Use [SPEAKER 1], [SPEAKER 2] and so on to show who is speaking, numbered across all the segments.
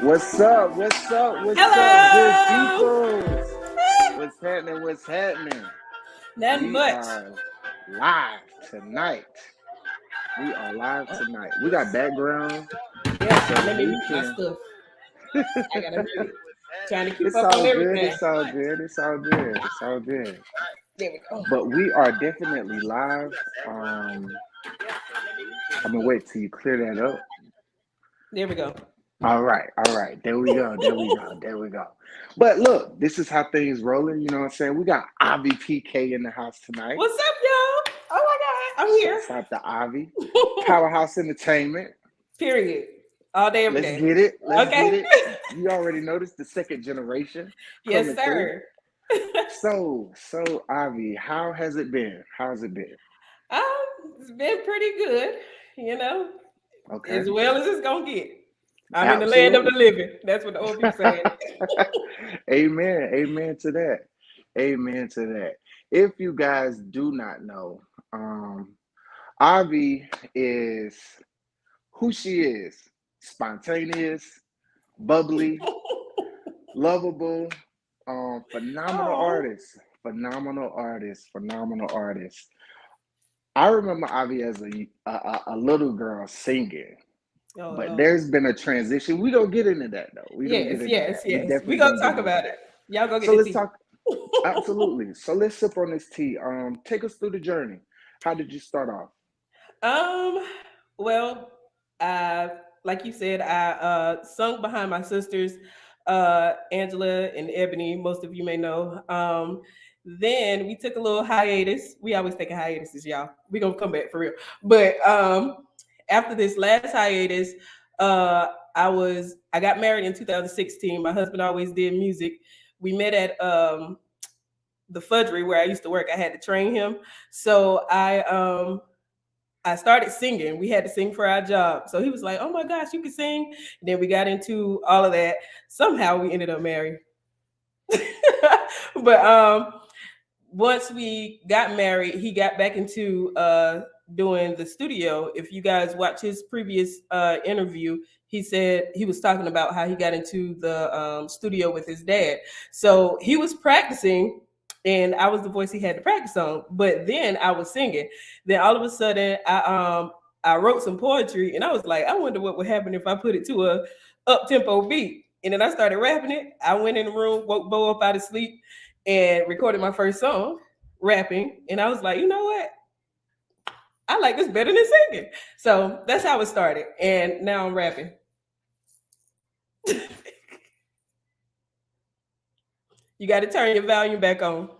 [SPEAKER 1] What's up? What's up? What's up, good
[SPEAKER 2] Hello.
[SPEAKER 1] people? What's happening? What's happening?
[SPEAKER 2] Nothing
[SPEAKER 1] We
[SPEAKER 2] much.
[SPEAKER 1] are live tonight. We got background,
[SPEAKER 2] Yeah,
[SPEAKER 1] so
[SPEAKER 2] let me
[SPEAKER 1] we
[SPEAKER 2] mute my
[SPEAKER 1] can.
[SPEAKER 2] stuff. I gotta mute it. Trying to keep
[SPEAKER 1] It's
[SPEAKER 2] up
[SPEAKER 1] all
[SPEAKER 2] on
[SPEAKER 1] good.
[SPEAKER 2] everything.
[SPEAKER 1] It's all good. It's all good. It's all good.
[SPEAKER 2] There we go.
[SPEAKER 1] But we are definitely live. I'm gonna wait till you clear that up.
[SPEAKER 2] There we go.
[SPEAKER 1] All right, all right. There we go. There we go. There we go. But look, this is how things rolling. You know what I'm saying? We got Avi.Pk in the house tonight.
[SPEAKER 2] What's up, y'all? Oh my God, I'm here.
[SPEAKER 1] Shouts out to Avi. Powerhouse Entertainment.
[SPEAKER 2] Period. All day, every
[SPEAKER 1] Let's
[SPEAKER 2] day.
[SPEAKER 1] get it. Let's
[SPEAKER 2] Okay.
[SPEAKER 1] get it. You already noticed the second generation
[SPEAKER 2] Yes,
[SPEAKER 1] coming
[SPEAKER 2] sir.
[SPEAKER 1] through. So Avi, how has it been? How's it been?
[SPEAKER 2] Um, it's been pretty good, you know,
[SPEAKER 1] Okay.
[SPEAKER 2] as well as it's gonna get. I'm in the land of the
[SPEAKER 1] Absolutely.
[SPEAKER 2] living. That's what the old people say.
[SPEAKER 1] Amen. Amen to that. Amen to that. If you guys do not know, Avi is who she is: spontaneous, bubbly, lovable, phenomenal
[SPEAKER 2] Oh.
[SPEAKER 1] artist, phenomenal artist, phenomenal artist. I remember Avi as a little girl singing,
[SPEAKER 2] Oh
[SPEAKER 1] but
[SPEAKER 2] Lord.
[SPEAKER 1] there's been a transition. We don't get into that though. We don't get
[SPEAKER 2] Yes,
[SPEAKER 1] into
[SPEAKER 2] yes,
[SPEAKER 1] that. We
[SPEAKER 2] yes. We
[SPEAKER 1] definitely
[SPEAKER 2] gonna
[SPEAKER 1] don't get
[SPEAKER 2] talk
[SPEAKER 1] into
[SPEAKER 2] about
[SPEAKER 1] that.
[SPEAKER 2] it. Y'all go get
[SPEAKER 1] So
[SPEAKER 2] the
[SPEAKER 1] let's
[SPEAKER 2] tea.
[SPEAKER 1] talk. Absolutely. So let's sip on this tea. Take us through the journey. How did you start off?
[SPEAKER 2] Um, well, uh, like you said, I sung behind my sisters, Angela and Ebony. Most of you may know. Then we took a little hiatus. We always take a hiatus, y'all. We gonna come back for real. But after this last hiatus, I got married in 2016. My husband always did music. We met at the fudgery where I used to work. I had to train him, so I started singing. We had to sing for our job. So he was like, "Oh my gosh, you can sing." And then we got into all of that. Somehow we ended up married. But once we got married, he got back into doing the studio. If you guys watch his previous interview, he said he was talking about how he got into the studio with his dad. So he was practicing, and I was the voice he had to practice on. But then I was singing. Then all of a sudden, I wrote some poetry, and I was like, I wonder what would happen if I put it to a up tempo beat. And then I started rapping it. I went in the room, woke Bo up out of sleep, and recorded my first song, rapping. And I was like, you know what? I like this better than singing. So that's how it started. And now I'm rapping. You got to turn your volume back on.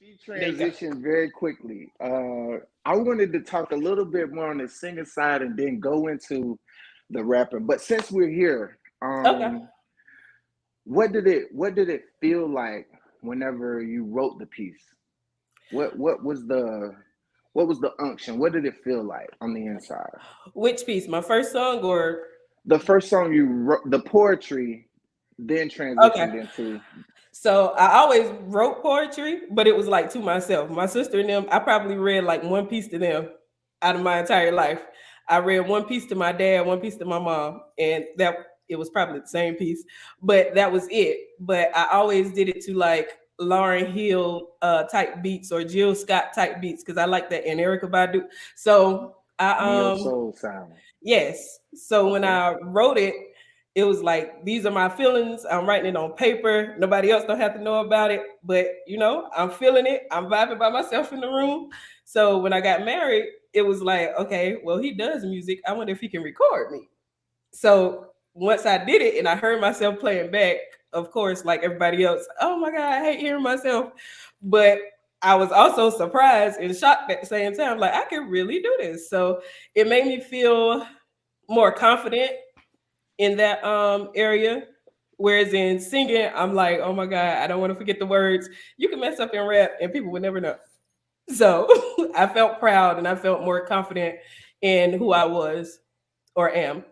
[SPEAKER 1] She
[SPEAKER 2] There you go.
[SPEAKER 1] transitioned very quickly. I wanted to talk a little bit more on the singing side and then go into the rapping. But since we're here,
[SPEAKER 2] Okay.
[SPEAKER 1] what did it feel like whenever you wrote the piece? What was the unction? What did it feel like on the inside?
[SPEAKER 2] Which piece? My first song or
[SPEAKER 1] The first song you wrote, the poetry, then
[SPEAKER 2] okay.
[SPEAKER 1] transitioned into.
[SPEAKER 2] So I always wrote poetry, but it was like to myself. My sister and them, I probably read like one piece to them out of my entire life. I read one piece to my dad, one piece to my mom, and that it was probably the same piece, but that was it. But I always did it to like Lauryn Hill type beats or Jill Scott type beats because I like that and Erica Badu. So I
[SPEAKER 1] Neo soul sound.
[SPEAKER 2] yes. So when
[SPEAKER 1] Okay.
[SPEAKER 2] I wrote it, it was like these are my feelings. I'm writing it on paper. Nobody else don't have to know about it, but I'm feeling it. I'm vibing by myself in the room. So when I got married, it was like, okay, well he does music. I wonder if he can record me. So once I did it and I heard myself playing back, of course, like everybody else, oh my God, I hate hearing myself. But I was also surprised and shocked at the same time, like I can really do this. So it made me feel more confident in that area. Whereas in singing, I'm like, oh my God, I don't want to forget the words. You can mess up in rap and people would never know. So I felt proud and I felt more confident in who I was or am.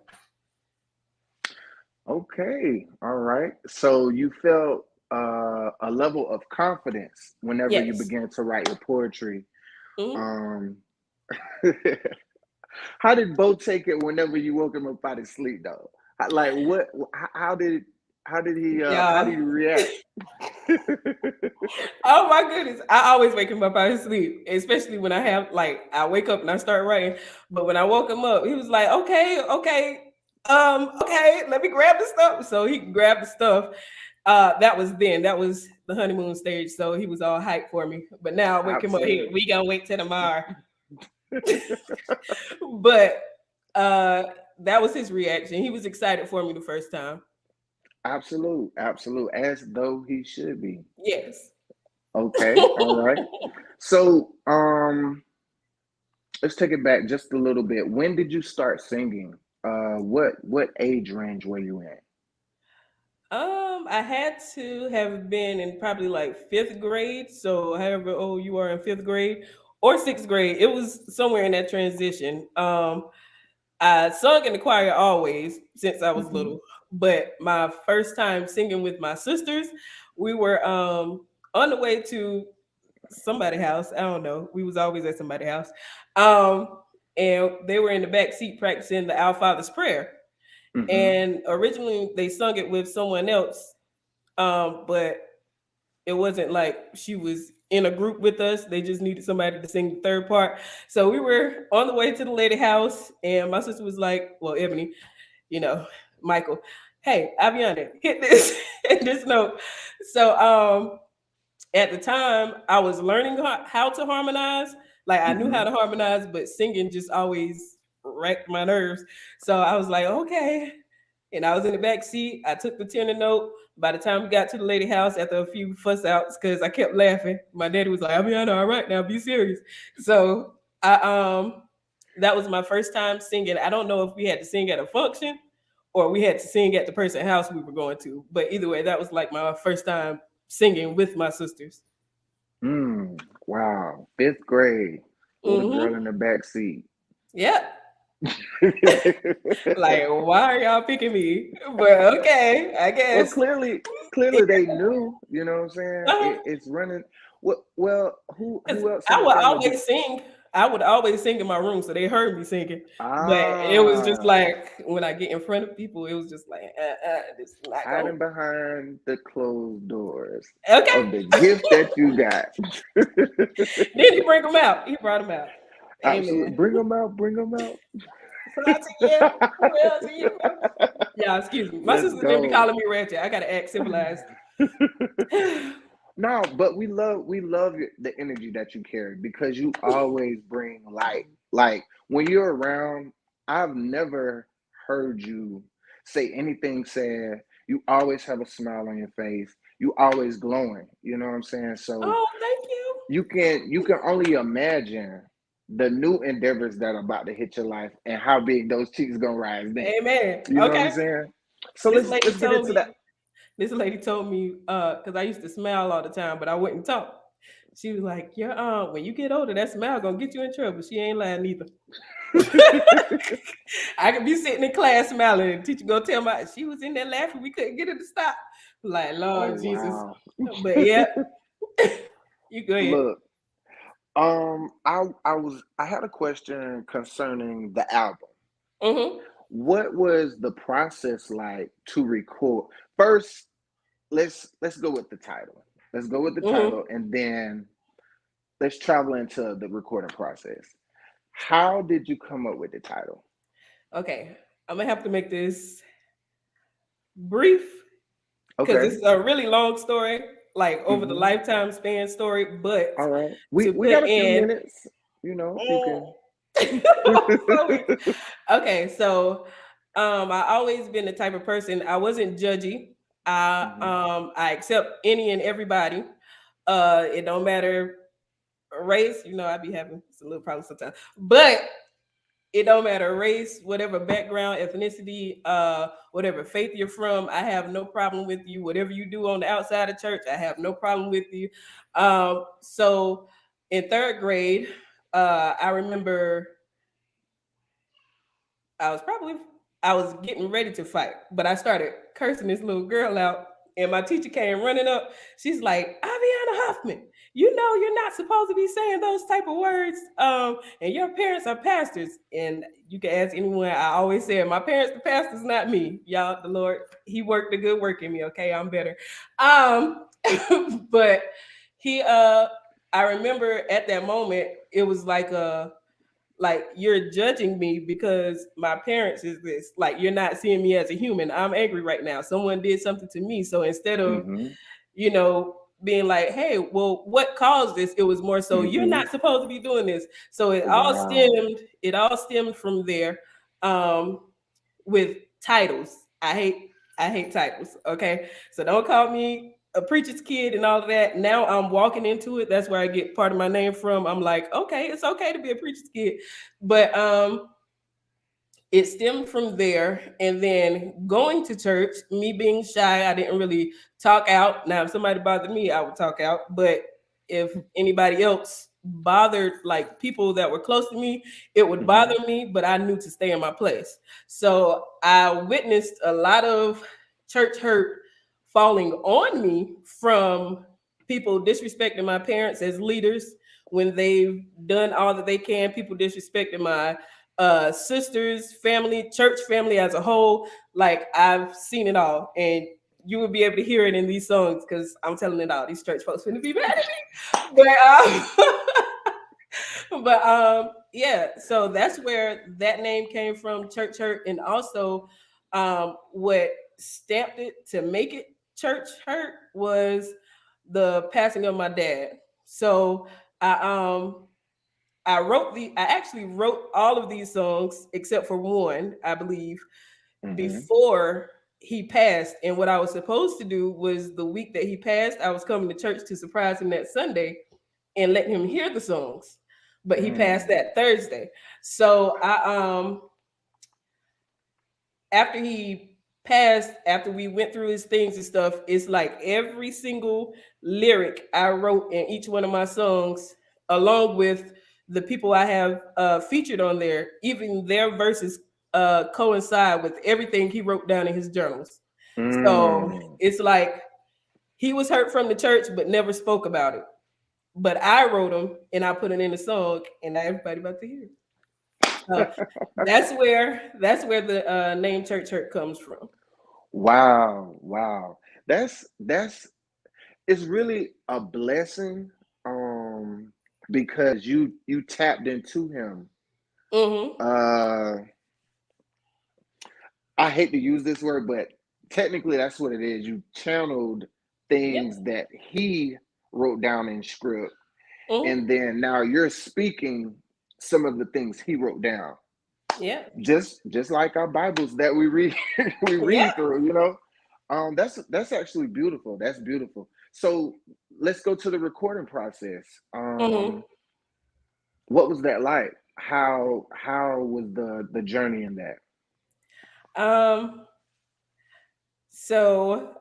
[SPEAKER 1] Okay. All right. So you felt a level of confidence whenever you
[SPEAKER 2] Yes.
[SPEAKER 1] began to write your poetry.
[SPEAKER 2] Mhm.
[SPEAKER 1] Um, how did Bo take it whenever you woke him up out of sleep, though? Like what? How did he? How did
[SPEAKER 2] Yeah.
[SPEAKER 1] he react?
[SPEAKER 2] Oh my goodness. I always wake him up out of his sleep, especially when I have like I wake up and I start writing. But when I woke him up, he was like, okay, okay, okay, let me grab the stuff. So he grabbed the stuff. That was then. That was the honeymoon stage. So he was all hyped for me. But now I wake him up.
[SPEAKER 1] Absolutely.
[SPEAKER 2] We gonna wait till tomorrow. But uh that was his reaction. He was excited for me the first time.
[SPEAKER 1] Absolute, absolute, as though he should be.
[SPEAKER 2] Yes.
[SPEAKER 1] Okay, all right. So, let's take it back just a little bit. When did you start singing? What age range were you in?
[SPEAKER 2] I had to have been in probably like fifth grade. So however old you are in fifth grade or sixth grade, it was somewhere in that transition. I sung in the choir always since I was
[SPEAKER 1] Hmm.
[SPEAKER 2] little, but my first time singing with my sisters, we were on the way to somebody's house. I don't know. We was always at somebody's house. Um, and they were in the back seat practicing the Our Father's Prayer.
[SPEAKER 1] Hmm.
[SPEAKER 2] And originally they sung it with someone else, but it wasn't like she was in a group with us. They just needed somebody to sing the third part. So we were on the way to the lady house, and my sister was like, well, Ebony, you know, Michael, hey, Aviana, hit this hit this note. So at the time I was learning how to harmonize. Like I knew how
[SPEAKER 1] Hmm.
[SPEAKER 2] to harmonize, but singing just always wrecked my nerves. So I was like, okay. And I was in the back seat. I took the tenor note. By the time we got to the lady house, after a few fuss outs, because I kept laughing, my daddy was like, Aviana, all right now, be serious. So I that was my first time singing. I don't know if we had to sing at a function or we had to sing at the person's house we were going to. But either way, that was like my first time singing with my sisters.
[SPEAKER 1] Mm, wow, fifth grade, little girl
[SPEAKER 2] Mm-hmm.
[SPEAKER 1] in the back seat.
[SPEAKER 2] Yep. Like, why are y'all picking me? But okay, I
[SPEAKER 1] Well,
[SPEAKER 2] guess.
[SPEAKER 1] clearly they knew. You know what I'm saying?
[SPEAKER 2] Uh-huh.
[SPEAKER 1] It's running. Well,
[SPEAKER 2] Because
[SPEAKER 1] who else in
[SPEAKER 2] I
[SPEAKER 1] the
[SPEAKER 2] would
[SPEAKER 1] family did?
[SPEAKER 2] always sing. I would always sing in my room, so they heard me singing. But it was just
[SPEAKER 1] Ah,
[SPEAKER 2] like when I get in front of people, it was just like, this is not going.
[SPEAKER 1] hiding behind the closed doors
[SPEAKER 2] Okay.
[SPEAKER 1] of the gift that you got.
[SPEAKER 2] Then he bring them out. He brought them out.
[SPEAKER 1] Absolutely,
[SPEAKER 2] Amen.
[SPEAKER 1] bring them out. Bring them out.
[SPEAKER 2] Proud to you. Well to you. Yeah, excuse me. My
[SPEAKER 1] Let's
[SPEAKER 2] sister didn't be
[SPEAKER 1] go.
[SPEAKER 2] calling me ratchet. I gotta act civilized.
[SPEAKER 1] No, but we love the energy that you carry because you always bring light. Like when you're around, I've never heard you say anything sad. You always have a smile on your face. You always glowing. You know what I'm saying? So
[SPEAKER 2] Oh, thank you.
[SPEAKER 1] you can only imagine the new endeavors that are about to hit your life and how big those cheeks gonna rise then.
[SPEAKER 2] Amen.
[SPEAKER 1] You know what I'm
[SPEAKER 2] Okay.
[SPEAKER 1] saying? So
[SPEAKER 2] This
[SPEAKER 1] let's
[SPEAKER 2] lady
[SPEAKER 1] let's get
[SPEAKER 2] told
[SPEAKER 1] into
[SPEAKER 2] me
[SPEAKER 1] that.
[SPEAKER 2] This lady told me, because I used to smile all the time, but I wouldn't talk. She was like, "Your when you get older, that smile gonna get you in trouble." She ain't lying neither. I could be sitting in class smiling, and the teacher gonna tell my she was in there laughing. We couldn't get her to stop. Like
[SPEAKER 1] Oh
[SPEAKER 2] Lord Jesus,
[SPEAKER 1] wow.
[SPEAKER 2] but yeah, you go ahead.
[SPEAKER 1] Look, I had a question concerning the album.
[SPEAKER 2] Mm-hmm.
[SPEAKER 1] What was the process like to record? First, let's go with the title. Let's go with the
[SPEAKER 2] Mm-hmm.
[SPEAKER 1] title, and then let's travel into the recording process. How did you come up with the title?
[SPEAKER 2] Okay, I'm gonna have to make this brief because
[SPEAKER 1] Okay,
[SPEAKER 2] it's a really long story, like over the
[SPEAKER 1] mm-hmm.
[SPEAKER 2] lifetime span story. But
[SPEAKER 1] All right. We
[SPEAKER 2] to
[SPEAKER 1] we
[SPEAKER 2] put
[SPEAKER 1] got a few
[SPEAKER 2] in
[SPEAKER 1] minutes. If you can.
[SPEAKER 2] So okay, so I always been the type of person I wasn't judgy.
[SPEAKER 1] Hmm.
[SPEAKER 2] I accept any and everybody. It don't matter race, I be having some little problems sometimes. But it don't matter race, whatever background, ethnicity, whatever faith you're from, I have no problem with you. Whatever you do on the outside of church, I have no problem with you. So in third grade, I remember I was probably I was getting ready to fight, but I started cursing this little girl out, and my teacher came running up. She's like, Aviana Huffman. you're not supposed to be saying those type of words. And your parents are pastors. And you can ask anyone. I always say, my parents, the pastors, not me. Y'all, the Lord, He worked a good work in me. Okay, I'm better. But he, I remember at that moment, it was like you're judging me because my parents is this. Like you're not seeing me as a human. I'm angry right now. Someone did something to me. So instead of
[SPEAKER 1] Mm-hmm.
[SPEAKER 2] being like, hey, well, what caused this? It was more so you're
[SPEAKER 1] Mm-hmm.
[SPEAKER 2] not supposed to be doing this. So
[SPEAKER 1] Wow.
[SPEAKER 2] it all stemmed from there. Um, with titles. I hate titles. Okay. So don't call me a preacher's kid and all of that. Now I'm walking into it. That's where I get part of my name from. I'm like, okay, it's okay to be a preacher's kid. But it stemmed from there. And then going to church, me being shy, I didn't really talk out. Now if somebody bothered me, I would talk out, but if anybody else bothered, like people that were close to me, it would
[SPEAKER 1] Mm-hmm.
[SPEAKER 2] bother me, but I knew to stay in my place. So I witnessed a lot of church hurt falling on me from people disrespecting my parents as leaders when they've done all that they can. People disrespecting my sisters, family, church family as a whole. Like I've seen it all, and you will be able to hear it in these songs because I'm telling it all. These church folks finna be mad at me, but yeah. So that's where that name came from, church hurt, and also what stamped it to make it church hurt was the passing of my dad. So I I actually wrote all of these songs except for one, I believe,
[SPEAKER 1] Mm-hmm.
[SPEAKER 2] before he passed. And what I was supposed to do was the week that he passed, I was coming to church to surprise him that Sunday and let him hear the songs. But he passed
[SPEAKER 1] Mm.
[SPEAKER 2] that Thursday. So I after he passed, after we went through his things and stuff, it's like every single lyric I wrote in each one of my songs, along with the people I have featured on there, even their verses coincide with everything he wrote down in his journals. So
[SPEAKER 1] Mm.
[SPEAKER 2] it's like he was hurt from the church, but never spoke about it. But I wrote them and I put it in the song, and now everybody about to hear it. So that's where the name Church Hurt comes from.
[SPEAKER 1] Wow. Wow. That's it's really a blessing because you tapped into him.
[SPEAKER 2] Mm-hmm.
[SPEAKER 1] Uh I hate to use this word, but technically that's what it is. You channeled
[SPEAKER 2] Yeah.
[SPEAKER 1] things that he wrote down in script,
[SPEAKER 2] Mm-hmm.
[SPEAKER 1] and then now you're speaking some of the things he wrote down.
[SPEAKER 2] Yeah.
[SPEAKER 1] Just like our Bibles that we read we
[SPEAKER 2] Yeah.
[SPEAKER 1] read through, you know. That's actually beautiful. That's beautiful. So let's go to the recording process.
[SPEAKER 2] Mm-hmm.
[SPEAKER 1] What was that like? How was the journey in that?
[SPEAKER 2] Um. So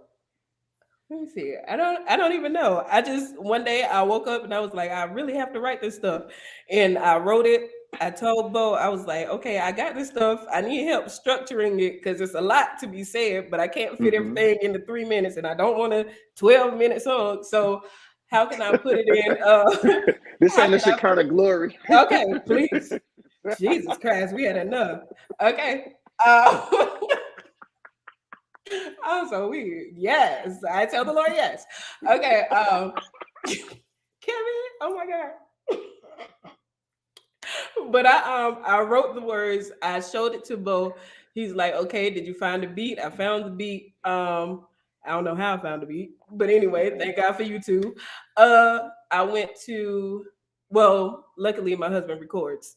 [SPEAKER 2] let me see. I don't even know. I just one day I woke up and I was like, I really have to write this stuff. And I wrote it. I told Bo, I was like, okay, I got this stuff. I need help structuring it because it's a lot to be said, but I can't fit
[SPEAKER 1] Mm-hmm.
[SPEAKER 2] everything into 3 minutes and I don't want a 12-minute song. So how can I put it in
[SPEAKER 1] This
[SPEAKER 2] how
[SPEAKER 1] ain't the
[SPEAKER 2] can I put
[SPEAKER 1] Shekinah
[SPEAKER 2] it?
[SPEAKER 1] glory.
[SPEAKER 2] Okay, please. Jesus Christ, we had enough. Okay. Uh, I'm so weird. Yes. I tell the Lord yes. Okay. Kevin, oh my God. But I wrote the words, I showed it to Bo. He's like, okay, did you find the beat? I found the beat. I don't know how I found the beat, but anyway, thank God for you too. I went to well, luckily my husband records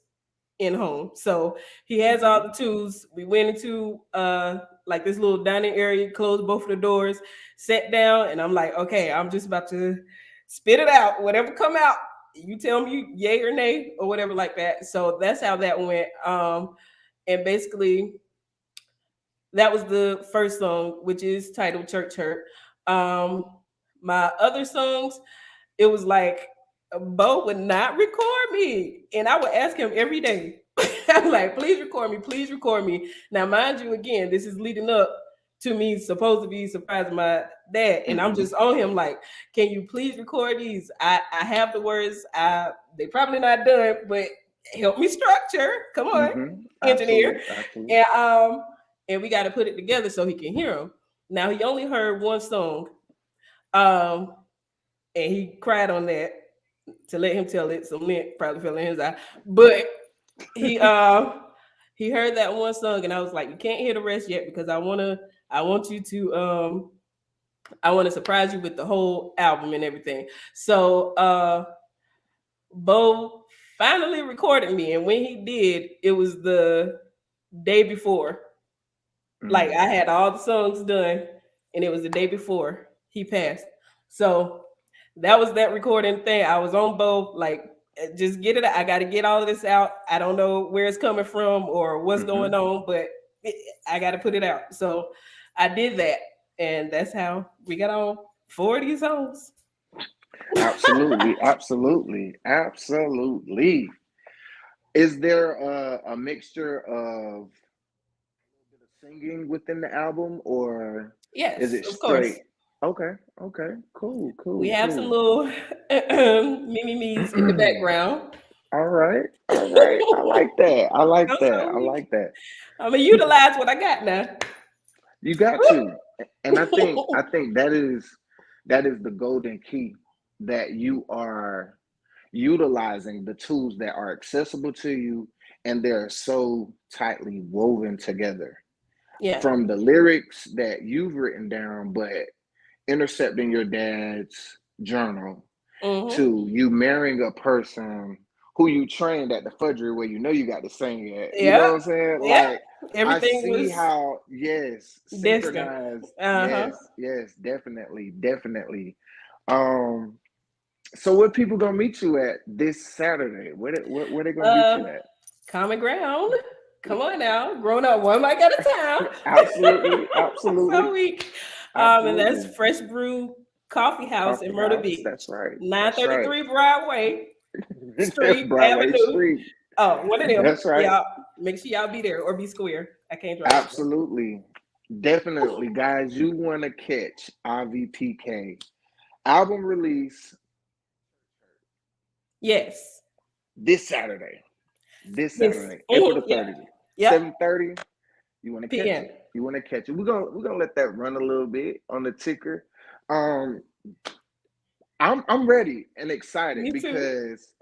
[SPEAKER 2] in home. So he has all
[SPEAKER 1] Mm-hmm.
[SPEAKER 2] the tools. We went into like this little dining area, closed both of the doors, sat down, and I'm like, okay, I'm just about to spit it out. Whatever come out, you tell me yay or nay or whatever like that. So that's how that went. And basically that was the first song, which is titled Church Hurt. Um, my other songs, it was like Bo would not record me, and I would ask him every day. I'm like, please record me, please record me. Now, mind you, again, this is leading up to me supposed to be surprising my dad, and I'm
[SPEAKER 1] Mm-hmm.
[SPEAKER 2] just on him like, can you please record these? I have the words. They probably not done, but help me structure. Come on,
[SPEAKER 1] Mm-hmm.
[SPEAKER 2] engineer,
[SPEAKER 1] Absolutely. Absolutely.
[SPEAKER 2] and we got to put it together so he can hear them. Now he only heard one song, um, and he cried on that to let him tell it. Some lint probably fell in his eye, but he he heard that one song, and I was like, you can't hear the rest yet because I want you to I want to surprise you with the whole album and everything. So Bo finally recorded me, and when he did, it was the day before. Like
[SPEAKER 1] Mm.
[SPEAKER 2] I had all the songs done, and it was the day before he passed. So that was that recording thing. I was on both, like, just get it. I got to get all of this out. I don't know where it's coming from or what's going
[SPEAKER 1] Mm-hmm.
[SPEAKER 2] on, but I got to put it out. So I did that, and that's how we got on 40 songs.
[SPEAKER 1] Absolutely. Absolutely. Absolutely. Is there a mixture of singing within the album, or is
[SPEAKER 2] Yes,
[SPEAKER 1] it
[SPEAKER 2] of course.
[SPEAKER 1] straight? Okay. Okay. Cool.
[SPEAKER 2] We
[SPEAKER 1] Cool.
[SPEAKER 2] have some
[SPEAKER 1] Cool.
[SPEAKER 2] little mimi me's in the background.
[SPEAKER 1] All right. All right. I like that. I like that.
[SPEAKER 2] So
[SPEAKER 1] I like that.
[SPEAKER 2] I'm gonna utilize what I got now.
[SPEAKER 1] You got to. And I think that is the golden key, that you are utilizing the tools that are accessible to you, and they're so tightly woven together
[SPEAKER 2] Yeah.
[SPEAKER 1] from the lyrics that you've written down, but intercepting your dad's journal,
[SPEAKER 2] Mm-hmm.
[SPEAKER 1] to you marrying a person who you trained at the fudgery where you know you got to sing at. You know
[SPEAKER 2] Yeah.
[SPEAKER 1] what I'm saying?
[SPEAKER 2] Yeah.
[SPEAKER 1] Like, I
[SPEAKER 2] Everything
[SPEAKER 1] see
[SPEAKER 2] was
[SPEAKER 1] how, yes,
[SPEAKER 2] destined.
[SPEAKER 1] synchronized.
[SPEAKER 2] Uh-huh.
[SPEAKER 1] Yes, yes, definitely, definitely. Um, so where people gonna meet you at this Saturday? Where they gonna meet
[SPEAKER 2] Uh
[SPEAKER 1] you at?
[SPEAKER 2] Common ground. Come on now. Grown up one mic at a
[SPEAKER 1] Absolutely,
[SPEAKER 2] time. So
[SPEAKER 1] absolutely,
[SPEAKER 2] weak. And that's
[SPEAKER 1] absolutely.
[SPEAKER 2] Fresh Brew Coffee House in
[SPEAKER 1] Coffee
[SPEAKER 2] Myrtle
[SPEAKER 1] House.
[SPEAKER 2] Beach.
[SPEAKER 1] That's right. That's right.
[SPEAKER 2] 933 Broadway Street
[SPEAKER 1] Broadway
[SPEAKER 2] Avenue.
[SPEAKER 1] Street.
[SPEAKER 2] Oh, one of them.
[SPEAKER 1] That's right.
[SPEAKER 2] Y'all make sure y'all be there or be square. I can't drive so.
[SPEAKER 1] Absolutely. Definitely, guys. You want to catch Avi.Pk album release
[SPEAKER 2] Yes.
[SPEAKER 1] this Saturday. This
[SPEAKER 2] Yes.
[SPEAKER 1] Saturday, April the
[SPEAKER 2] Mhm. Yep.
[SPEAKER 1] 30th,
[SPEAKER 2] Yep.
[SPEAKER 1] 7:30. You want to catch
[SPEAKER 2] PM.
[SPEAKER 1] it. You want to catch it. We're gonna let that run a little bit on the ticker. Um, I'm ready and excited
[SPEAKER 2] Me too.
[SPEAKER 1] because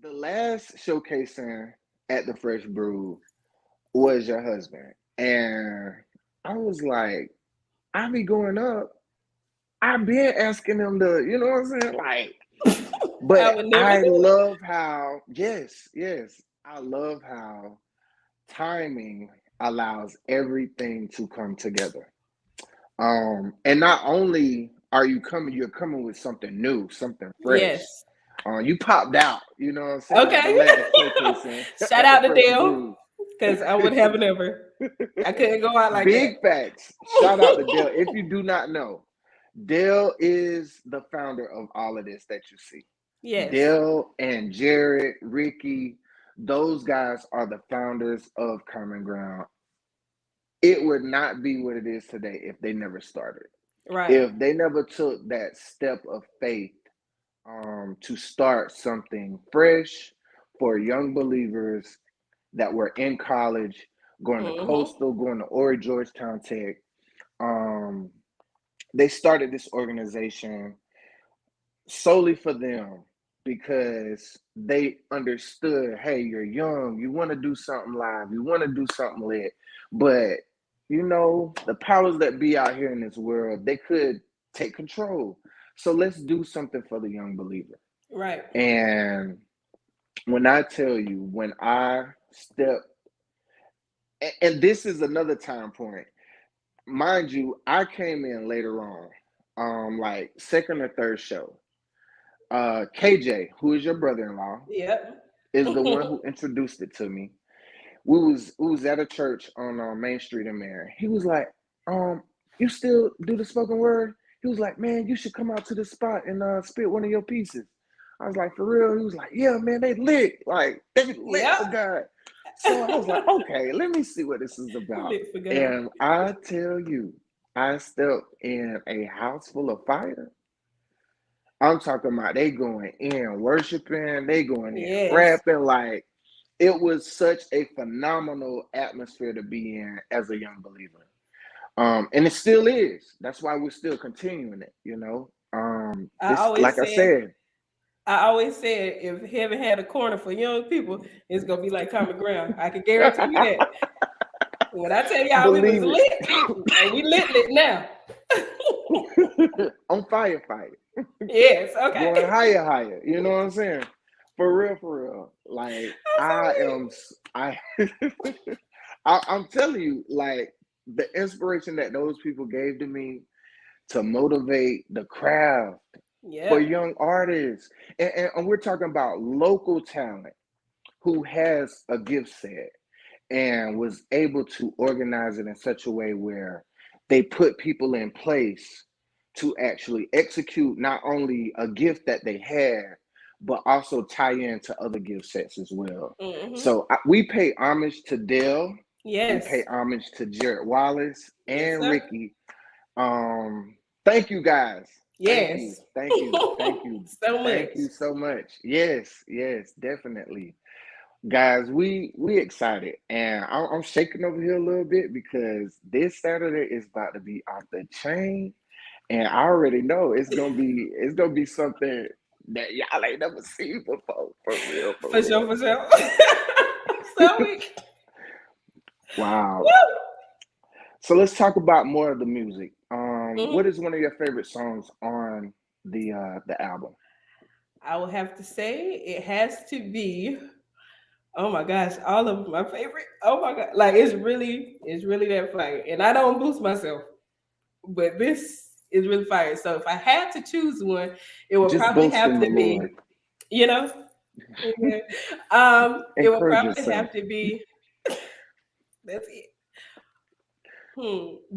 [SPEAKER 1] the last showcasing at the Fresh Brew was your husband, and I was like, I be going up. I've been asking him to, you know what I'm saying, like.
[SPEAKER 2] I
[SPEAKER 1] But
[SPEAKER 2] would never
[SPEAKER 1] I
[SPEAKER 2] do it.
[SPEAKER 1] love how, yes, yes, I love how timing allows everything to come together. And not only are you coming, you're coming with something new, something fresh.
[SPEAKER 2] Yes.
[SPEAKER 1] You popped out, you know what I'm saying, at the
[SPEAKER 2] Okay.
[SPEAKER 1] last showcasing
[SPEAKER 2] Shout
[SPEAKER 1] at the
[SPEAKER 2] out to
[SPEAKER 1] Fresh
[SPEAKER 2] Dale.
[SPEAKER 1] Brew.
[SPEAKER 2] Because I would have never. I couldn't go out like that.
[SPEAKER 1] Big facts. Shout out to Dale. If you do not know, Dale is the founder of all of this that you see.
[SPEAKER 2] Yes.
[SPEAKER 1] Dale and Jared, Ricky, those guys are the founders of Common Ground. It would not be what it is today if they never started.
[SPEAKER 2] Right.
[SPEAKER 1] If they never took that step of faith, to start something fresh for young believers that were in college, going to
[SPEAKER 2] Mm-hmm.
[SPEAKER 1] Coastal, going to Ori Georgetown Tech. Um, they started this organization solely for them, because they understood, hey, you're young, you want to do something live, you want to do something lit, but the powers that be out here in this world, they could take control. So let's do something for the young believer.
[SPEAKER 2] Right.
[SPEAKER 1] And when I tell you, when I step, and this is another time point, mind you, I came in later on, like second or third show. KJ, who is your brother-in-law,
[SPEAKER 2] Yep.
[SPEAKER 1] is the one who introduced it to me. We was at a church on Main Street in Marion. He was like, you still do the spoken word? He was like, man, you should come out to the spot and spit one of your pieces. I was like, for real? He was like, yeah, man, they lit. Like, they lit
[SPEAKER 2] Yep.
[SPEAKER 1] for God. So I was like, okay, let me see what this is about.
[SPEAKER 2] Lit for God.
[SPEAKER 1] And I tell you, I stepped in a house full of fire. I'm talking about they going in worshiping, they going in
[SPEAKER 2] Yes.
[SPEAKER 1] rapping. Like it was such a phenomenal atmosphere to be in as a young believer. And it still is. That's why we're still continuing it, you know.
[SPEAKER 2] I
[SPEAKER 1] This,
[SPEAKER 2] always
[SPEAKER 1] like I
[SPEAKER 2] said,
[SPEAKER 1] said,
[SPEAKER 2] I always said, if heaven had a corner for young people, it's gonna be like common ground. I can guarantee you that. When I tell y'all we was
[SPEAKER 1] believe it.
[SPEAKER 2] lit, and we lit now.
[SPEAKER 1] On fire, fire.
[SPEAKER 2] Yes,
[SPEAKER 1] Going
[SPEAKER 2] okay.
[SPEAKER 1] higher, higher. You know what I'm saying? For real, for real. Like
[SPEAKER 2] I'm so
[SPEAKER 1] I
[SPEAKER 2] lit.
[SPEAKER 1] am, I, I'm telling you, like the inspiration that those people gave to me to motivate the craft for
[SPEAKER 2] Yeah.
[SPEAKER 1] young artists, and we're talking about local talent who has a gift set and was able to organize it in such a way where they put people in place to actually execute not only a gift that they had, but also tie into other gift sets as well.
[SPEAKER 2] Mm-hmm.
[SPEAKER 1] So we pay homage to Dell, we pay
[SPEAKER 2] Yes.
[SPEAKER 1] homage to Jared Wallace
[SPEAKER 2] Yes,
[SPEAKER 1] and
[SPEAKER 2] sir.
[SPEAKER 1] Ricky. Thank you guys. Thank you,
[SPEAKER 2] Yes.
[SPEAKER 1] thank you, thank you,
[SPEAKER 2] So
[SPEAKER 1] thank
[SPEAKER 2] much.
[SPEAKER 1] you so much. Yes, yes, definitely. Guys, we excited, and I'm shaking over here a little bit because this Saturday is about to be off the chain, and I already know it's gonna be something that y'all ain't never seen before, for real, for
[SPEAKER 2] For
[SPEAKER 1] real.
[SPEAKER 2] sure, for sure. So we
[SPEAKER 1] Wow.
[SPEAKER 2] woo.
[SPEAKER 1] So let's talk about more of the music. What
[SPEAKER 2] Mhm.
[SPEAKER 1] is one of your favorite songs on the album?
[SPEAKER 2] I will have to say it has to be. Oh my gosh, all of my favorite. Oh my god, like it's really that fire. And I don't boost myself, but this is really fire. So if I had to choose one, it would
[SPEAKER 1] Just
[SPEAKER 2] probably
[SPEAKER 1] boast
[SPEAKER 2] have
[SPEAKER 1] in the
[SPEAKER 2] to
[SPEAKER 1] Lord.
[SPEAKER 2] be, you know, amen. It would
[SPEAKER 1] Encourage
[SPEAKER 2] probably
[SPEAKER 1] yourself.
[SPEAKER 2] have to be. That's it.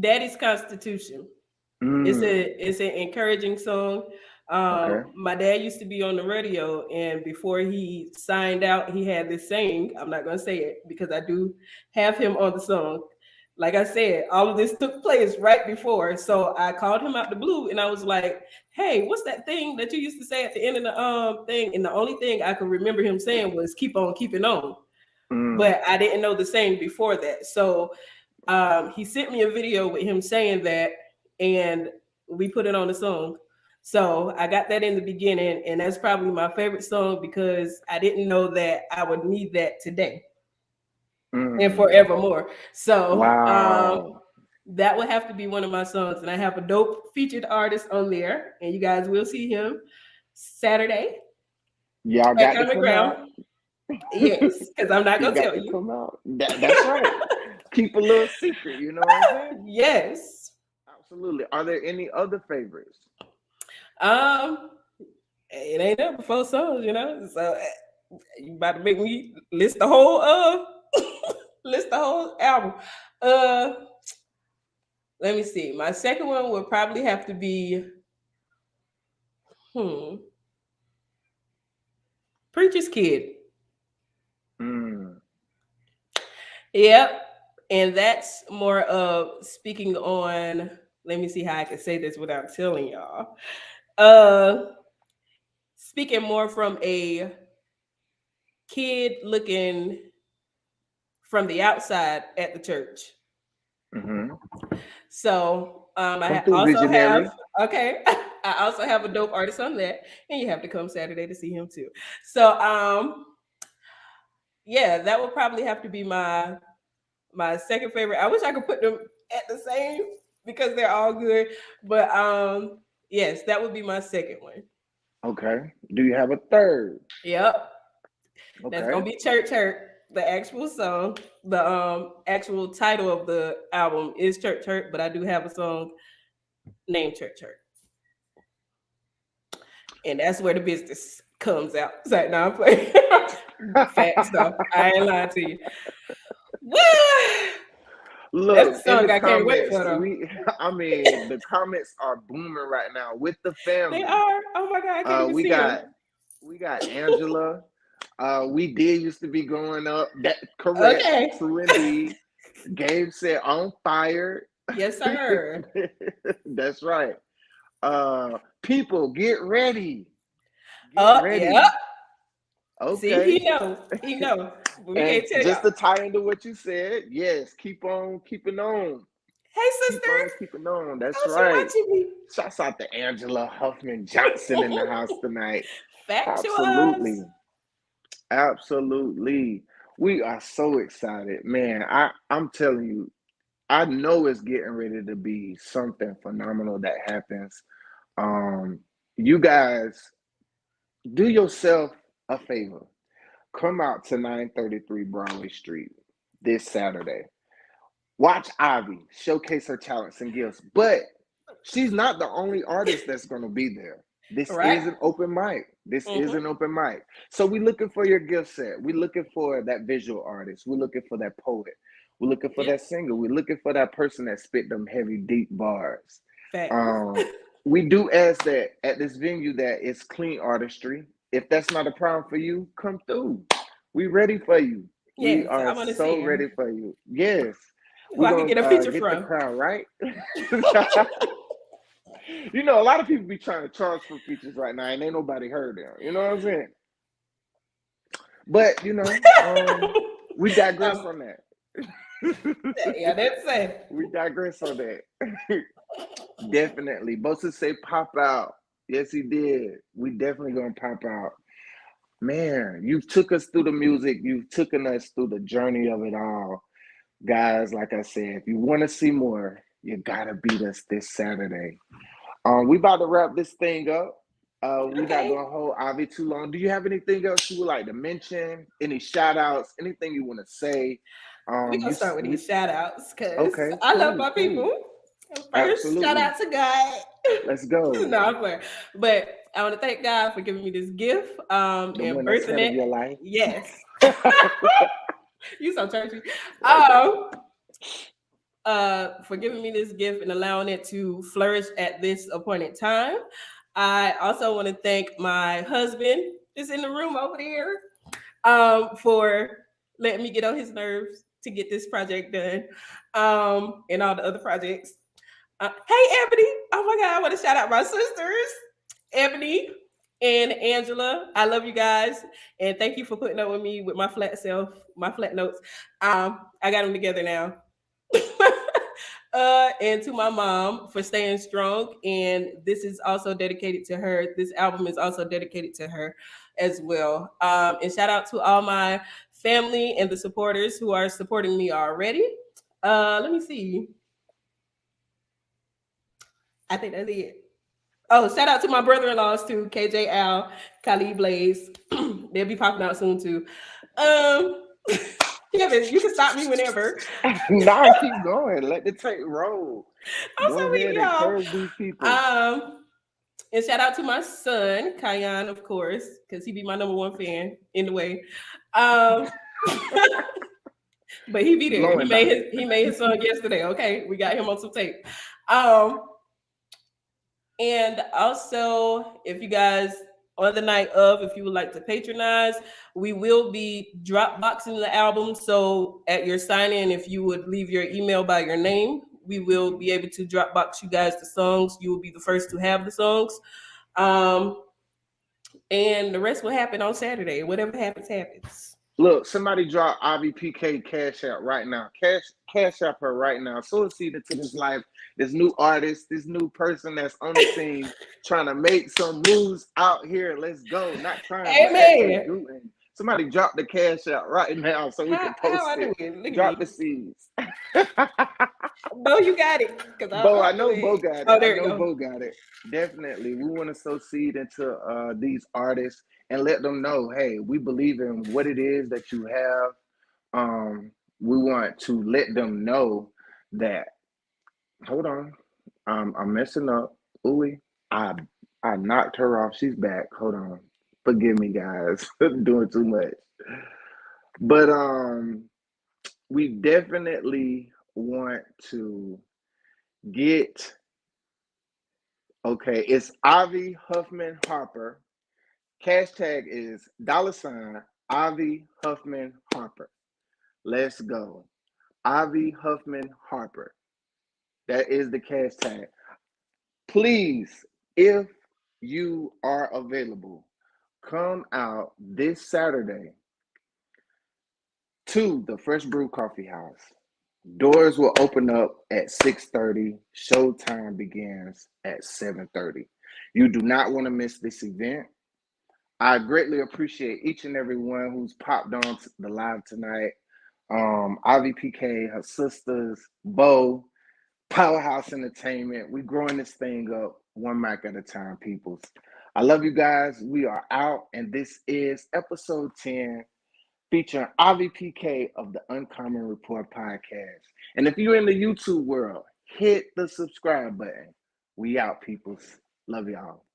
[SPEAKER 2] Daddy's Constitution.
[SPEAKER 1] Mm,
[SPEAKER 2] It's an encouraging song.
[SPEAKER 1] okay.
[SPEAKER 2] My dad used to be on the radio, and before he signed out, he had this saying. I'm not gonna say it because I do have him on the song. Like I said, all of this took place right before, so I called him out the blue, and I was like, "Hey, what's that thing that you used to say at the end of the thing?" And the only thing I could remember him saying was "Keep on keeping on,"
[SPEAKER 1] Mm,
[SPEAKER 2] but I didn't know the saying before that. So he sent me a video with him saying that, and we put it on the song. So I got that in the beginning, and that's probably my favorite song because I didn't know that I would need that today and
[SPEAKER 1] mm.
[SPEAKER 2] forevermore. So
[SPEAKER 1] Wow.
[SPEAKER 2] that would have to be one of my songs, and I have a dope featured artist on there, and you guys will see him Saturday
[SPEAKER 1] Y'all
[SPEAKER 2] at
[SPEAKER 1] got to
[SPEAKER 2] Common
[SPEAKER 1] come out.
[SPEAKER 2] Ground. Yes, because I'm not
[SPEAKER 1] You
[SPEAKER 2] gonna
[SPEAKER 1] got
[SPEAKER 2] tell
[SPEAKER 1] to
[SPEAKER 2] you.
[SPEAKER 1] come out. That's right. Keep a little secret, you know what I'm saying?
[SPEAKER 2] Yes.
[SPEAKER 1] Absolutely. Are there any other favorites?
[SPEAKER 2] Um, it ain't up before songs, you know. So you about to make me list the whole list the whole album. Uh Let me see. My second one would probably have to be hmm Preacher's Kid.
[SPEAKER 1] Mm,
[SPEAKER 2] Yep. And that's more of speaking on, let me see how I can say this without telling y'all. Uh Speaking more from a kid looking from the outside at the church.
[SPEAKER 1] hmm.
[SPEAKER 2] So
[SPEAKER 1] Come through,
[SPEAKER 2] also have
[SPEAKER 1] visionary.
[SPEAKER 2] okay. I also have a dope artist on that, and you have to come Saturday to see him too. So yeah, that would probably have to be my second favorite. I wish I could put them at the same because they're all good, but yes, that would be my second one.
[SPEAKER 1] Okay. Do you have a third?
[SPEAKER 2] Yep, that's
[SPEAKER 1] Okay.
[SPEAKER 2] gonna be Church Hurt. The actual song, the actual title of the album is Church Hurt, but I do have a song named Church Hurt. And that's where the business comes out. It's like, no, I'm playing. Facts though. I ain't lying to you. Woo! That's the
[SPEAKER 1] Look, in
[SPEAKER 2] song
[SPEAKER 1] the
[SPEAKER 2] I can't wait
[SPEAKER 1] comments,
[SPEAKER 2] for though.
[SPEAKER 1] I mean, the comments are booming right now with the
[SPEAKER 2] They
[SPEAKER 1] family.
[SPEAKER 2] are. Oh my god, I can't even
[SPEAKER 1] We
[SPEAKER 2] see them.
[SPEAKER 1] got we got Angela. We did used to be growing up. That correct,
[SPEAKER 2] Okay.
[SPEAKER 1] true indeed. Gabe said on fire.
[SPEAKER 2] Yes, sir.
[SPEAKER 1] That's right. People, get ready. Get
[SPEAKER 2] Oh, yeah.
[SPEAKER 1] ready.
[SPEAKER 2] See,
[SPEAKER 1] Okay.
[SPEAKER 2] he know. He know. But we
[SPEAKER 1] And
[SPEAKER 2] can't tell
[SPEAKER 1] just
[SPEAKER 2] y'all.
[SPEAKER 1] to tie into what you said, yes, keep on keeping on.
[SPEAKER 2] Hey,
[SPEAKER 1] Keep on
[SPEAKER 2] sister.
[SPEAKER 1] keeping on. That's
[SPEAKER 2] How's you
[SPEAKER 1] right.
[SPEAKER 2] watching
[SPEAKER 1] Shouts out to Angela Huffman Johnson in the house tonight.
[SPEAKER 2] Factuals.
[SPEAKER 1] Absolutely. Absolutely. We are so excited. Man, I'm telling you, I know it's getting ready to be something phenomenal that happens. You guys, do yourself a favor. Come out to 933 Broadway Street this Saturday. Watch Ivy showcase her talents and gifts, but she's not the only artist that's going to be there. This
[SPEAKER 2] Right?
[SPEAKER 1] is an open mic. This is
[SPEAKER 2] Mm-hmm.
[SPEAKER 1] an open mic. So we're looking for your gift set. We're looking for that visual artist. We're looking for that poet. We're looking for
[SPEAKER 2] Yep.
[SPEAKER 1] that singer. We're looking for that person that spit them heavy, deep bars.
[SPEAKER 2] Facts.
[SPEAKER 1] Um, we do ask that at this venue that it's clean artistry. If that's not a problem for you, come through. We ready for you. We
[SPEAKER 2] Yes, I
[SPEAKER 1] are
[SPEAKER 2] want to
[SPEAKER 1] so
[SPEAKER 2] see him.
[SPEAKER 1] ready for you. Yes.
[SPEAKER 2] Who
[SPEAKER 1] We're
[SPEAKER 2] I can
[SPEAKER 1] gonna
[SPEAKER 2] get a picture
[SPEAKER 1] get the
[SPEAKER 2] from.
[SPEAKER 1] crowd right. You know, a lot of people be trying to charge for features right now, and ain't nobody heard them. You know what I'm saying? But we digress
[SPEAKER 2] um,
[SPEAKER 1] on that.
[SPEAKER 2] yeah, that's it.
[SPEAKER 1] We digress on that. Definitely. Bosa say pop out. Yes, he did. We definitely gonna pop out. Man, you've took us through the music. You've taken us through the journey of it all. Guys, like I said, if you want to see more, you gotta beat us this Saturday. We about to wrap this thing up. We're not
[SPEAKER 2] Okay.
[SPEAKER 1] gonna hold Avi too long. Do you have anything else you would like to mention? Any shout outs? Anything you want to say?
[SPEAKER 2] We're gonna
[SPEAKER 1] You
[SPEAKER 2] start with
[SPEAKER 1] we
[SPEAKER 2] these shout outs because
[SPEAKER 1] Okay,
[SPEAKER 2] I love
[SPEAKER 1] cool,
[SPEAKER 2] my
[SPEAKER 1] cool.
[SPEAKER 2] people. First, shout
[SPEAKER 1] Absolutely.
[SPEAKER 2] out to God.
[SPEAKER 1] Let's go.
[SPEAKER 2] No, I'm playing. But I want to thank God for giving me this gift
[SPEAKER 1] The
[SPEAKER 2] and
[SPEAKER 1] one that's
[SPEAKER 2] birthing
[SPEAKER 1] head of
[SPEAKER 2] it.
[SPEAKER 1] your life.
[SPEAKER 2] Yes. You so churchy. Um, for giving me this gift and allowing it to flourish at this appointed time. I also want to thank my husband, is in the room over there, for letting me get on his nerves to get this project done, and all the other projects. Hey, Ebony. Oh my God, I want to shout out my sisters, Ebony and Angela. I love you guys. And thank you for putting up with me with my flat self, my flat notes. I got them together now. And to my mom for staying strong. And this is also dedicated to her. This album is also dedicated to her as well. And shout out to all my family and the supporters who are supporting me already. Let me see. I think that's it. Oh, shout out to my brother-in-laws too, KJ Al, Khalid Blaze. They'll be popping out soon too. Um, Kevin, you can stop me whenever.
[SPEAKER 1] Nah, keep going. Let the tape roll.
[SPEAKER 2] I'm
[SPEAKER 1] Go
[SPEAKER 2] so weak,
[SPEAKER 1] ahead,
[SPEAKER 2] y'all.
[SPEAKER 1] encourage these people.
[SPEAKER 2] And shout out to my son, Kyan, of course, because he be my number one fan in the way. Um, but he be there.
[SPEAKER 1] Blowing by it.
[SPEAKER 2] He made his song yesterday. Okay, we got him on some tape. Um, and also, if you guys on the night of, if you would like to patronize, we will be drop boxing the album. So at your sign in, if you would leave your email by your name, we will be able to drop box you guys the songs. You will be the first to have the songs. Um, and the rest will happen on Saturday. Whatever happens, happens.
[SPEAKER 1] Look, somebody drop Avi.Pk cash out right now. Cash out her right now. So a seed into this life, this new artist, this new person that's on the scene, trying to make some moves out here. Let's go. Not trying, but actually
[SPEAKER 2] Amen.
[SPEAKER 1] doing. Somebody drop the cash out right now so we can
[SPEAKER 2] How
[SPEAKER 1] post
[SPEAKER 2] I do
[SPEAKER 1] it.
[SPEAKER 2] it? Look at
[SPEAKER 1] Drop
[SPEAKER 2] me.
[SPEAKER 1] the seeds.
[SPEAKER 2] Bo, you got it. Cause
[SPEAKER 1] Bo, I
[SPEAKER 2] I'll do
[SPEAKER 1] know Bo
[SPEAKER 2] it.
[SPEAKER 1] got it.
[SPEAKER 2] Oh,
[SPEAKER 1] I
[SPEAKER 2] there you
[SPEAKER 1] know
[SPEAKER 2] go.
[SPEAKER 1] Bo got it. Definitely. We want to sow seed into these artists and let them know, hey, we believe in what it is that you have. We want to let them know that, hold on, I'm messing up. Ooh, I I knocked her off. She's back. Hold on. Forgive me, guys. I'm doing too much. But we definitely want to get, it's Avi Huffman Harper. Hashtag is dollar sign Avi Huffman Harper. Let's go. Avi Huffman Harper. That is the cash tag. Please, if you are available, come out this Saturday to the Fresh Brew Coffee House. Doors will open up at 6:30. Showtime begins at 7:30. You do not want to miss this event. I greatly appreciate each and every one who's popped on the live tonight. Avi.Pk, her sisters, Bo, Powerhouse Entertainment. We growing this thing up one mic at a time, peoples. I love you guys. We are out, and this is episode 10 featuring Avi.Pk of the Uncommon Report podcast. And if you're in the YouTube world, hit the subscribe button. We out, peoples. Love y'all.